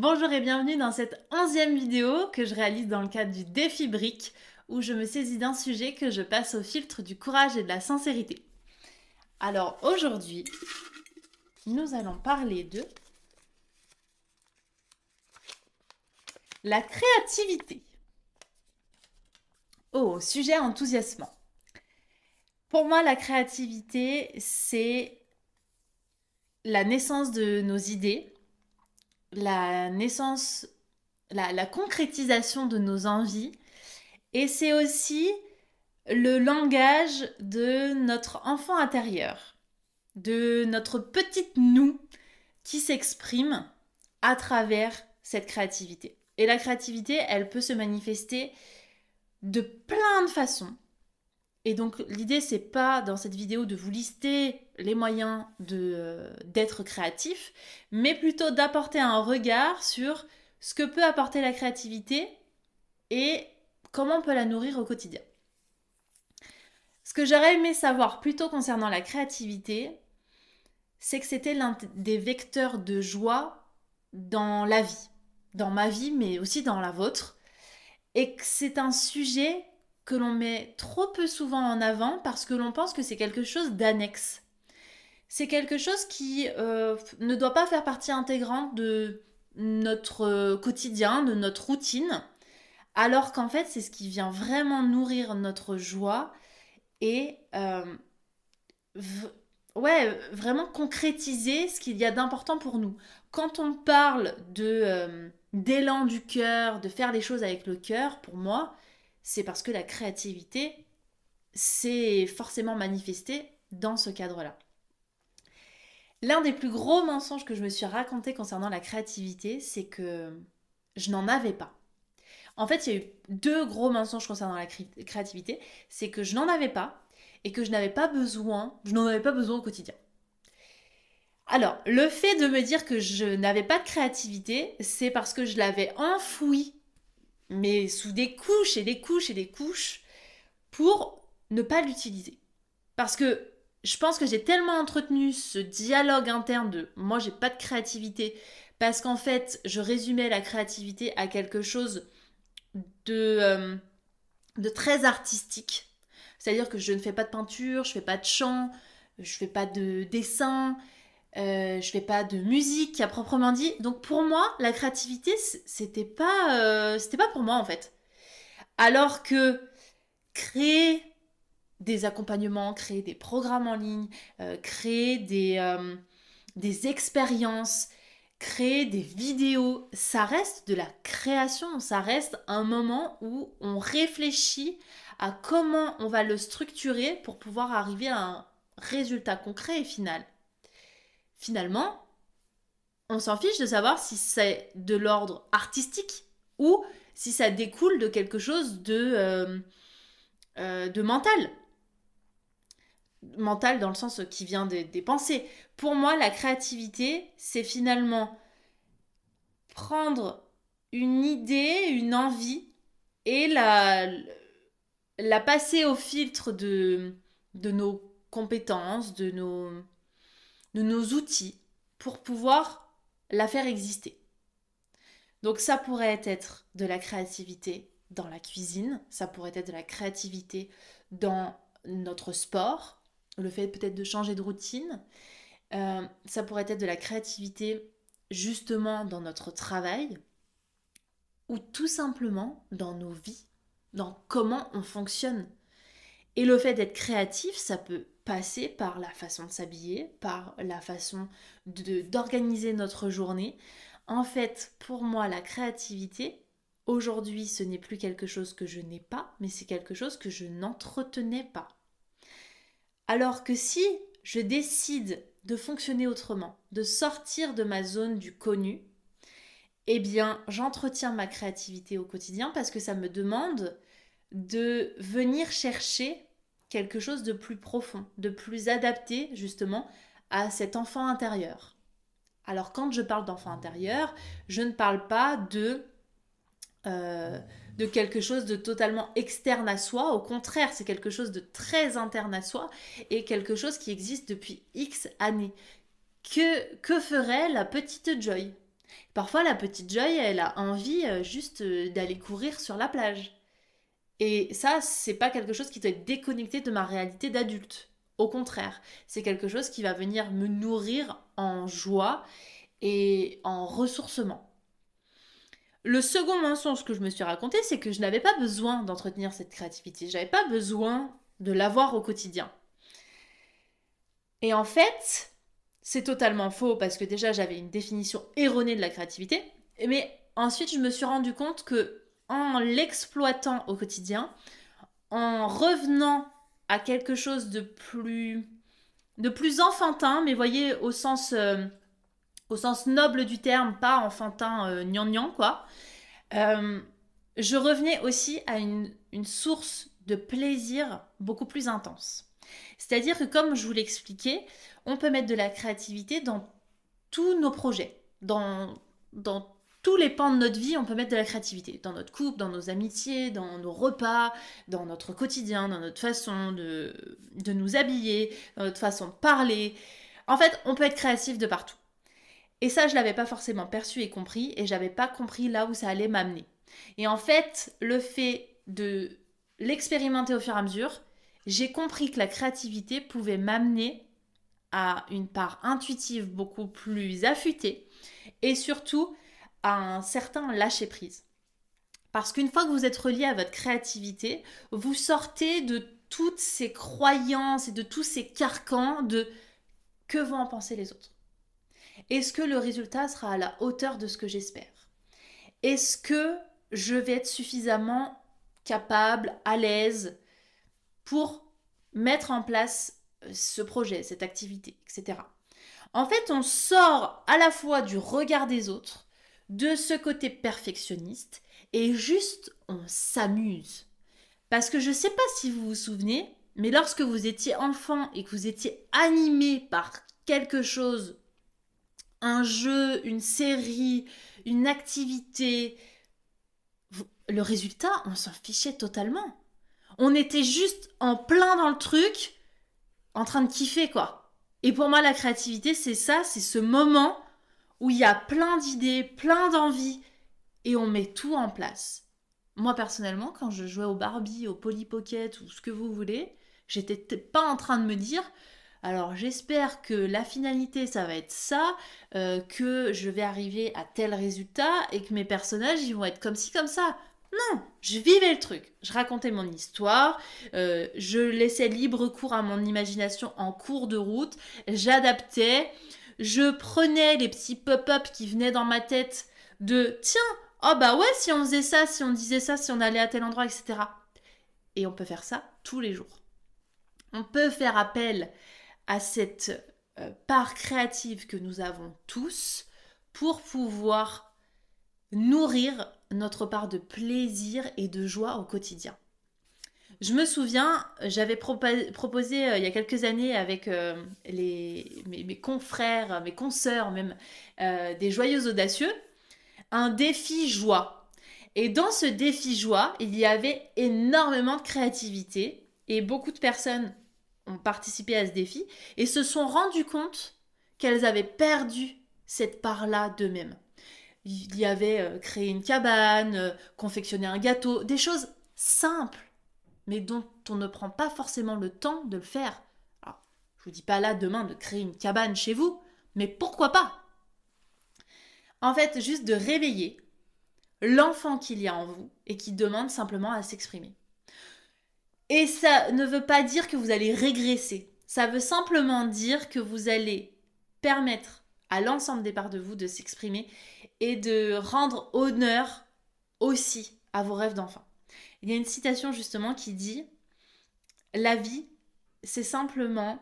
Bonjour et bienvenue dans cette 11e vidéo que je réalise dans le cadre du défi brique où je me saisis d'un sujet que je passe au filtre du courage et de la sincérité. Alors aujourd'hui, nous allons parler de la créativité. Oh, sujet enthousiasmant. Pour moi, la créativité, c'est la naissance de nos idées, la naissance, la concrétisation de nos envies, et c'est aussi le langage de notre enfant intérieur, de notre petite nous qui s'exprime à travers cette créativité. Et la créativité, elle peut se manifester de plein de façons. Et donc l'idée, c'est pas dans cette vidéo de vous lister les moyens d'être créatif, mais plutôt d'apporter un regard sur ce que peut apporter la créativité et comment on peut la nourrir au quotidien. Ce que j'aurais aimé savoir plutôt concernant la créativité, c'est que c'était l'un des vecteurs de joie dans la vie, dans ma vie, mais aussi dans la vôtre, et que c'est un sujet que l'on met trop peu souvent en avant parce que l'on pense que c'est quelque chose d'annexe. C'est quelque chose qui ne doit pas faire partie intégrante de notre quotidien, de notre routine, alors qu'en fait c'est ce qui vient vraiment nourrir notre joie et vraiment concrétiser ce qu'il y a d'important pour nous. Quand on parle d'élan du cœur, de faire les choses avec le cœur, pour moi, c'est parce que la créativité s'est forcément manifestée dans ce cadre-là. L'un des plus gros mensonges que je me suis raconté concernant la créativité, c'est que je n'en avais pas. En fait, il y a eu deux gros mensonges concernant la créativité. C'est que je n'en avais pas et que je n'en avais pas besoin au quotidien. Alors, le fait de me dire que je n'avais pas de créativité, c'est parce que je l'avais enfouie, mais sous des couches et des couches et des couches, pour ne pas l'utiliser. Parce que je pense que j'ai tellement entretenu ce dialogue interne de moi j'ai pas de créativité, parce qu'en fait je résumais la créativité à quelque chose de très artistique. C'est-à-dire que je ne fais pas de peinture, je fais pas de chant, je fais pas de dessin, je fais pas de musique à proprement dit. Donc pour moi, la créativité, c'était pas pour moi en fait. Alors que créer des accompagnements, créer des programmes en ligne, créer des expériences, créer des vidéos, ça reste de la création, ça reste un moment où on réfléchit à comment on va le structurer pour pouvoir arriver à un résultat concret et final. Finalement, on s'en fiche de savoir si c'est de l'ordre artistique ou si ça découle de quelque chose de mental. Mental dans le sens qui vient des pensées. Pour moi, la créativité, c'est finalement prendre une idée, une envie et la passer au filtre de nos compétences, de nos outils pour pouvoir la faire exister. Donc ça pourrait être de la créativité dans la cuisine, ça pourrait être de la créativité dans notre sport, le fait peut-être de changer de routine, ça pourrait être de la créativité justement dans notre travail ou tout simplement dans nos vies, dans comment on fonctionne. Et le fait d'être créatif, ça peut passer par la façon de s'habiller, par la façon d'organiser notre journée. En fait, pour moi, la créativité, aujourd'hui, ce n'est plus quelque chose que je n'ai pas, mais c'est quelque chose que je n'entretenais pas. Alors que si je décide de fonctionner autrement, de sortir de ma zone du connu, eh bien, j'entretiens ma créativité au quotidien parce que ça me demande de venir chercher quelque chose de plus profond, de plus adapté justement à cet enfant intérieur. Alors quand je parle d'enfant intérieur, je ne parle pas de quelque chose de totalement externe à soi. Au contraire, c'est quelque chose de très interne à soi et quelque chose qui existe depuis X années. Que ferait la petite Joy ? Parfois, la petite Joy, elle a envie juste d'aller courir sur la plage. Et ça, c'est pas quelque chose qui doit être déconnecté de ma réalité d'adulte. Au contraire, c'est quelque chose qui va venir me nourrir en joie et en ressourcement. Le second mensonge que je me suis raconté, c'est que je n'avais pas besoin d'entretenir cette créativité. Je n'avais pas besoin de l'avoir au quotidien. Et en fait, c'est totalement faux parce que déjà j'avais une définition erronée de la créativité. Mais ensuite, je me suis rendu compte que en l'exploitant au quotidien, en revenant à quelque chose de plus enfantin, mais voyez au sens noble du terme, pas enfantin gnangnan quoi. Euh, je revenais aussi à une source de plaisir beaucoup plus intense. C'est-à-dire que comme je vous l'expliquais, on peut mettre de la créativité dans tous nos projets, dans tous les pans de notre vie, on peut mettre de la créativité. Dans notre couple, dans nos amitiés, dans nos repas, dans notre quotidien, dans notre façon de nous habiller, dans notre façon de parler. En fait, on peut être créatif de partout. Et ça, je l'avais pas forcément perçu et compris, et j'avais pas compris là où ça allait m'amener. Et en fait, le fait de l'expérimenter au fur et à mesure, j'ai compris que la créativité pouvait m'amener à une part intuitive beaucoup plus affûtée et surtout à un certain lâcher-prise. Parce qu'une fois que vous êtes relié à votre créativité, vous sortez de toutes ces croyances et de tous ces carcans de que vont en penser les autres. Est-ce que le résultat sera à la hauteur de ce que j'espère? Est-ce que je vais être suffisamment capable, à l'aise pour mettre en place ce projet, cette activité, etc. En fait, on sort à la fois du regard des autres, de ce côté perfectionniste, et juste on s'amuse. Parce que je ne sais pas si vous vous souvenez, mais lorsque vous étiez enfant et que vous étiez animé par quelque chose, un jeu, une série, une activité, le résultat, on s'en fichait totalement. On était juste en plein dans le truc, en train de kiffer, quoi. Et pour moi, la créativité, c'est ça, c'est ce moment où il y a plein d'idées, plein d'envies, et on met tout en place. Moi, personnellement, quand je jouais au Barbie, au Polly Pocket, ou ce que vous voulez, j'étais pas en train de me dire alors j'espère que la finalité ça va être ça, que je vais arriver à tel résultat et que mes personnages ils vont être comme ci comme ça. Non, je vivais le truc. Je racontais mon histoire, je laissais libre cours à mon imagination en cours de route, j'adaptais, je prenais les petits pop-up qui venaient dans ma tête de tiens, oh bah ouais, si on faisait ça, si on disait ça, si on allait à tel endroit, etc. Et on peut faire ça tous les jours. On peut faire appel à cette part créative que nous avons tous pour pouvoir nourrir notre part de plaisir et de joie au quotidien. Je me souviens, j'avais proposé il y a quelques années avec mes confrères, mes consoeurs même, des joyeux audacieux, un défi joie. Et dans ce défi joie, il y avait énormément de créativité et beaucoup de personnes ont participé à ce défi et se sont rendues compte qu'elles avaient perdu cette part-là d'eux-mêmes. Il y avait créé une cabane, confectionner un gâteau, des choses simples, mais dont on ne prend pas forcément le temps de le faire. Alors, je vous dis pas là demain de créer une cabane chez vous, mais pourquoi pas? En fait, juste de réveiller l'enfant qu'il y a en vous et qui demande simplement à s'exprimer. Et ça ne veut pas dire que vous allez régresser. Ça veut simplement dire que vous allez permettre à l'ensemble des parts de vous de s'exprimer et de rendre honneur aussi à vos rêves d'enfant. Il y a une citation justement qui dit « La vie, c'est simplement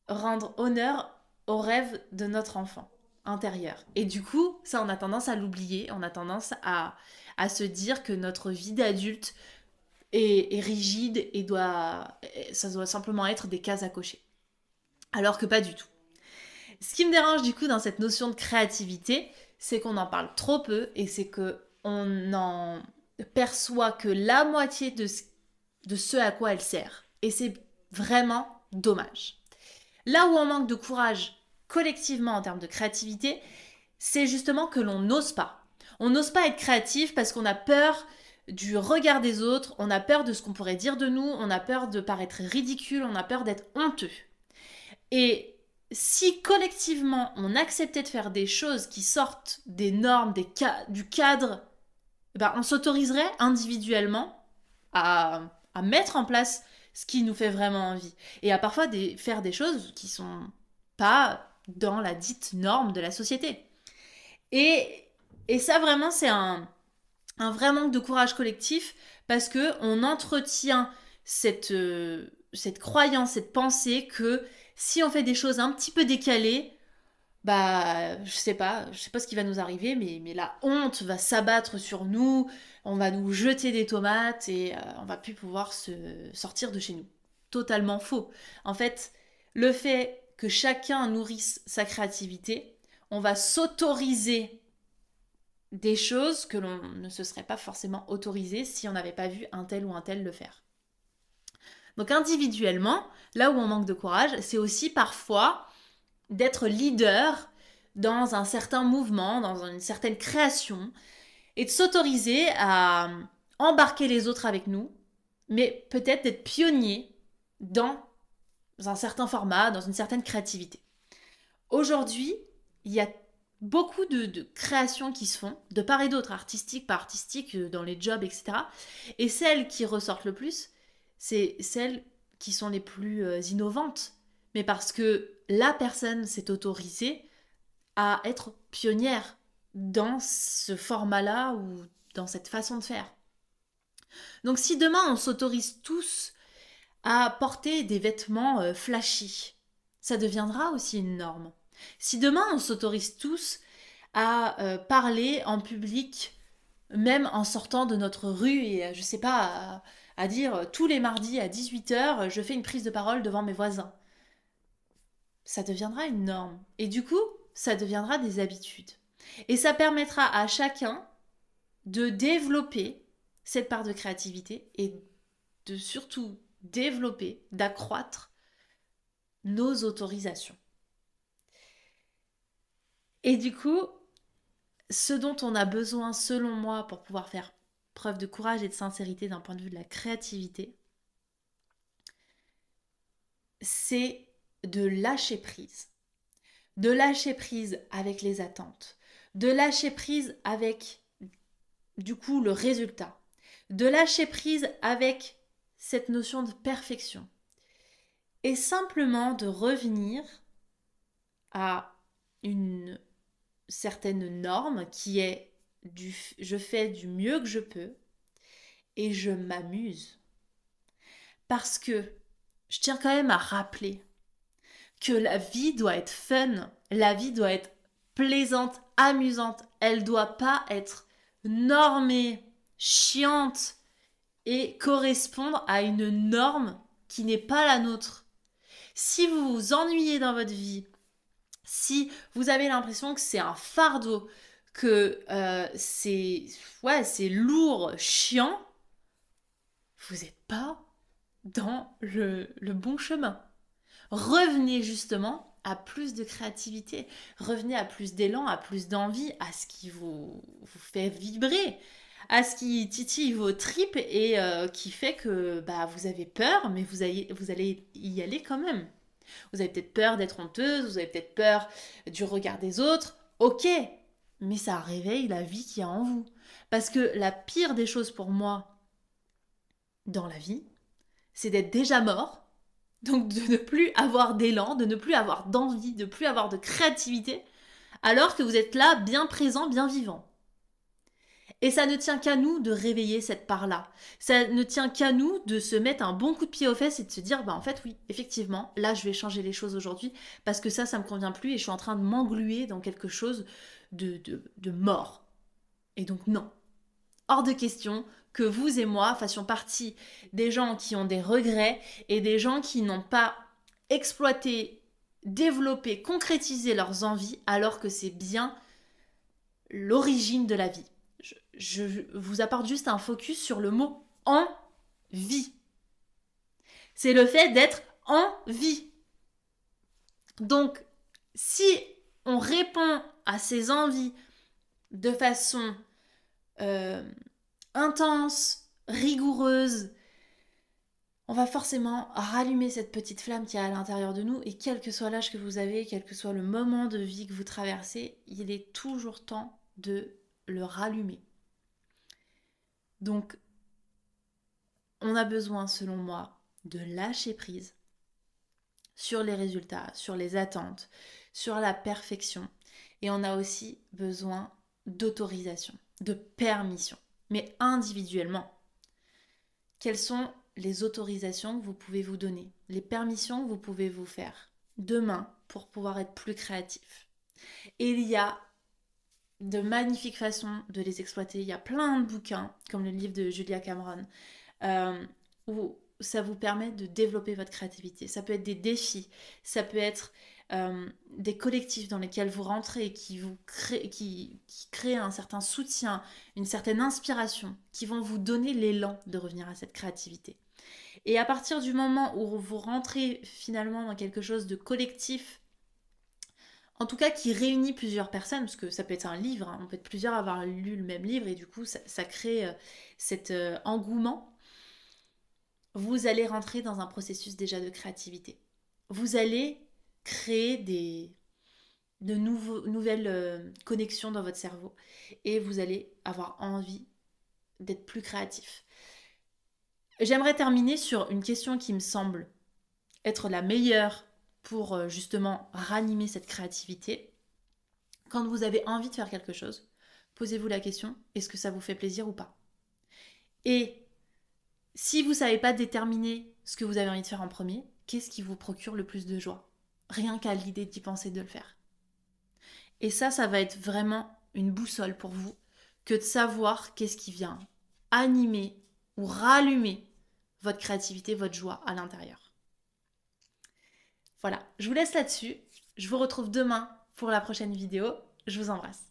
rendre honneur aux rêves de notre enfant intérieur. » Et du coup, ça, on a tendance à l'oublier, on a tendance à se dire que notre vie d'adulte est rigide et ça doit simplement être des cases à cocher. Alors que pas du tout. Ce qui me dérange du coup dans cette notion de créativité, c'est qu'on en parle trop peu et c'est qu'on n'en perçoit que la moitié de ce à quoi elle sert. Et c'est vraiment dommage. Là où on manque de courage collectivement en termes de créativité, c'est justement que l'on n'ose pas. On n'ose pas être créatif parce qu'on a peur du regard des autres, on a peur de ce qu'on pourrait dire de nous, on a peur de paraître ridicule, on a peur d'être honteux. Et si collectivement on acceptait de faire des choses qui sortent des normes, du cadre, ben on s'autoriserait individuellement à mettre en place ce qui nous fait vraiment envie. Et à parfois faire des choses qui sont pas dans la dite norme de la société. Et ça vraiment c'est un vrai manque de courage collectif parce que on entretient cette croyance, cette pensée que si on fait des choses un petit peu décalées, bah je sais pas ce qui va nous arriver, mais la honte va s'abattre sur nous, on va nous jeter des tomates et on va plus pouvoir se sortir de chez nous. Totalement faux. En fait, le fait que chacun nourrisse sa créativité, on va s'autoriser des choses que l'on ne se serait pas forcément autorisé si on n'avait pas vu un tel ou un tel le faire. Donc individuellement, là où on manque de courage, c'est aussi parfois d'être leader dans un certain mouvement, dans une certaine création, et de s'autoriser à embarquer les autres avec nous, mais peut-être d'être pionnier dans un certain format, dans une certaine créativité. Aujourd'hui, il y a beaucoup de créations qui se font, de part et d'autre, artistique par artistique, dans les jobs, etc. Et celles qui ressortent le plus, c'est celles qui sont les plus innovantes. Mais parce que la personne s'est autorisée à être pionnière dans ce format-là ou dans cette façon de faire. Donc si demain on s'autorise tous à porter des vêtements flashy, ça deviendra aussi une norme. Si demain on s'autorise tous à parler en public, même en sortant de notre rue et je sais pas, à dire tous les mardis à 18h, je fais une prise de parole devant mes voisins, ça deviendra une norme. Et du coup, ça deviendra des habitudes. Et ça permettra à chacun de développer cette part de créativité et de surtout développer, d'accroître nos autorisations. Et du coup, ce dont on a besoin, selon moi, pour pouvoir faire preuve de courage et de sincérité d'un point de vue de la créativité, c'est de lâcher prise. De lâcher prise avec les attentes. De lâcher prise avec, du coup, le résultat. De lâcher prise avec cette notion de perfection. Et simplement de revenir à une certaine norme qui est je fais du mieux que je peux et je m'amuse. Parce que je tiens quand même à rappeler que la vie doit être fun, la vie doit être plaisante, amusante, elle doit pas être normée, chiante et correspondre à une norme qui n'est pas la nôtre. Si vous vous ennuyez dans votre vie, si vous avez l'impression que c'est un fardeau, que c'est lourd, chiant, vous n'êtes pas dans le bon chemin. Revenez justement à plus de créativité, revenez à plus d'élan, à plus d'envie, à ce qui vous fait vibrer, à ce qui titille vos tripes et qui fait que vous avez peur, mais vous allez y aller quand même. Vous avez peut-être peur d'être honteuse, vous avez peut-être peur du regard des autres, ok, mais ça réveille la vie qu'il y a en vous. Parce que la pire des choses pour moi dans la vie, c'est d'être déjà mort, donc de ne plus avoir d'élan, de ne plus avoir d'envie, de ne plus avoir de créativité, alors que vous êtes là, bien présent, bien vivant. Et ça ne tient qu'à nous de réveiller cette part-là. Ça ne tient qu'à nous de se mettre un bon coup de pied aux fesses et de se dire, en fait, oui, effectivement, là, je vais changer les choses aujourd'hui parce que ça me convient plus et je suis en train de m'engluer dans quelque chose de mort. Et donc, non. Hors de question que vous et moi fassions partie des gens qui ont des regrets et des gens qui n'ont pas exploité, développé, concrétisé leurs envies alors que c'est bien l'origine de la vie. Je vous apporte juste un focus sur le mot envie. C'est le fait d'être en vie. Donc, si on répond à ces envies de façon intense, rigoureuse, on va forcément rallumer cette petite flamme qui est à l'intérieur de nous, et quel que soit l'âge que vous avez, quel que soit le moment de vie que vous traversez, il est toujours temps de le rallumer. Donc, on a besoin, selon moi, de lâcher prise sur les résultats, sur les attentes, sur la perfection. Et on a aussi besoin d'autorisation, de permission, mais individuellement. Quelles sont les autorisations que vous pouvez vous donner, les permissions que vous pouvez vous faire demain pour pouvoir être plus créatif? Et il y a de magnifiques façons de les exploiter. Il y a plein de bouquins, comme le livre de Julia Cameron, où ça vous permet de développer votre créativité. Ça peut être des défis, ça peut être des collectifs dans lesquels vous rentrez, qui créent un certain soutien, une certaine inspiration, qui vont vous donner l'élan de revenir à cette créativité. Et à partir du moment où vous rentrez finalement dans quelque chose de collectif, en tout cas qui réunit plusieurs personnes, parce que ça peut être un livre, hein, on peut être plusieurs à avoir lu le même livre, et du coup ça crée cet engouement, vous allez rentrer dans un processus déjà de créativité. Vous allez créer de nouvelles connexions dans votre cerveau, et vous allez avoir envie d'être plus créatif. J'aimerais terminer sur une question qui me semble être la meilleure pour justement ranimer cette créativité. Quand vous avez envie de faire quelque chose, posez-vous la question, est-ce que ça vous fait plaisir ou pas? Et si vous ne savez pas déterminer ce que vous avez envie de faire en premier, qu'est-ce qui vous procure le plus de joie? Rien qu'à l'idée d'y penser, de le faire. Et ça va être vraiment une boussole pour vous, que de savoir qu'est-ce qui vient animer ou rallumer votre créativité, votre joie à l'intérieur. Voilà, je vous laisse là-dessus. Je vous retrouve demain pour la prochaine vidéo. Je vous embrasse.